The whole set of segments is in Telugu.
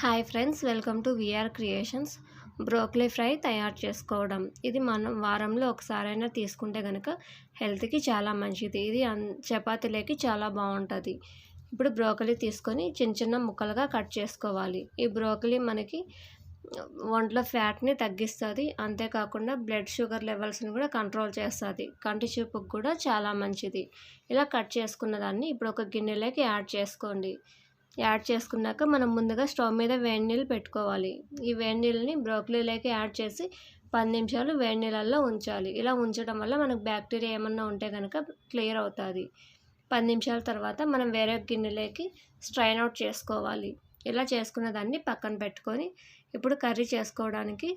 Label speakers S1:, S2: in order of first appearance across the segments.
S1: Hi friends, welcome to VR creations. Broccoli fry తయారు చేసుకోవడం. ఇది మనం వారంలో ఒకసారైనా తీసుకుంటే కనుక హెల్త్కి చాలా మంచిది. ఇది చపాతీలోకి చాలా బాగుంటుంది. ఇప్పుడు బ్రోకలీ తీసుకొని చిన్న చిన్న ముక్కలుగా కట్ చేసుకోవాలి. ఈ బ్రోకలీ మనకి ఒంట్లో ఫ్యాట్ని తగ్గిస్తుంది. అంతేకాకుండా బ్లడ్ షుగర్ లెవెల్స్ని కూడా కంట్రోల్ చేస్తుంది. కంటి చూపుకు కూడా చాలా మంచిది. ఇలా కట్ చేసుకున్న దాన్ని ఇప్పుడు ఒక గిన్నెలోకి యాడ్ చేసుకోండి. యాడ్ చేసుకున్నాక మనం ముందుగా స్టవ్ మీద వేడి నీళ్ళు పెట్టుకోవాలి. ఈ వేడి నీళ్ళని బ్రోకలీలోకి యాడ్ చేసి 10 నిమిషాలు వేడి నీళ్ళల్లో ఉంచాలి. ఇలా ఉంచడం వల్ల మనకు బ్యాక్టీరియా ఏమన్నా ఉంటే కనుక క్లియర్ అవుతుంది. 10 నిమిషాల తర్వాత మనం వేరే గిన్నెలోకి స్ట్రైన్ అవుట్ చేసుకోవాలి. ఇలా చేసుకున్న దాన్ని పక్కన పెట్టుకొని ఇప్పుడు కర్రీ చేసుకోవడానికి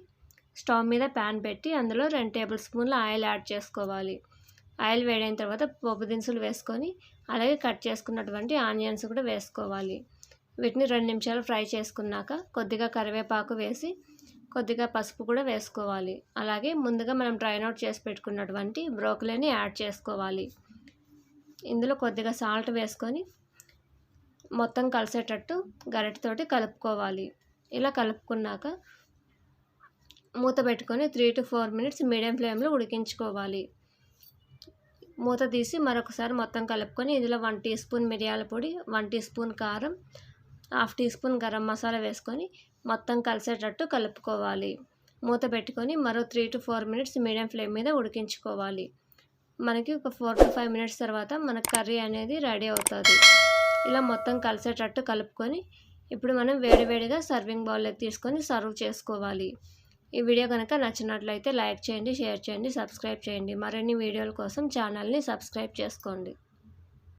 S1: స్టవ్ మీద ప్యాన్ పెట్టి అందులో 2 టేబుల్ స్పూన్ల ఆయిల్ యాడ్ చేసుకోవాలి. ఆయిల్ వేడైన తర్వాత పోపు దినుసులు వేసుకొని అలాగే కట్ చేసుకున్నటువంటి ఆనియన్స్ కూడా వేసుకోవాలి. వీటిని 2 నిమిషాలు ఫ్రై చేసుకున్నాక కొద్దిగా కరివేపాకు వేసి కొద్దిగా పసుపు కూడా వేసుకోవాలి. అలాగే ముందుగా మనం డ్రైన్ అవుట్ చేసి పెట్టుకున్నటువంటి బ్రోకలీని యాడ్ చేసుకోవాలి. ఇందులో కొద్దిగా సాల్ట్ వేసుకొని మొత్తం కలిసేటట్టు గరిటెతోటి కలుపుకోవాలి. ఇలా కలుపుకున్నాక మూత పెట్టుకొని 3 to 4 మినిట్స్ మీడియం ఫ్లేమ్లో ఉడికించుకోవాలి. మూత తీసి మరొకసారి మొత్తం కలుపుకొని ఇందులో 1 టీ స్పూన్ మిరియాల పొడి, 1 టీ స్పూన్ కారం, 1/2 టీ స్పూన్ గరం మసాలా వేసుకొని మొత్తం కలిసేటట్టు కలుపుకోవాలి. మూత పెట్టుకొని మరో 3 to 4 మినిట్స్ మీడియం ఫ్లేమ్ మీద ఉడికించుకోవాలి. మనకి ఒక 4 to 5 మినిట్స్ తర్వాత మన కర్రీ అనేది రెడీ అవుతుంది. ఇలా మొత్తం కలిసేటట్టు కలుపుకొని ఇప్పుడు మనం వేడివేడిగా సర్వింగ్ బౌల్లోకి తీసుకొని సర్వ్ చేసుకోవాలి. ఈ వీడియో కనుక నచ్చినట్లయితే లైక్ చేయండి, షేర్ చేయండి, సబ్స్క్రైబ్ చేయండి. మరిన్ని వీడియోల కోసం ఛానల్ని సబ్స్క్రైబ్ చేసుకోండి.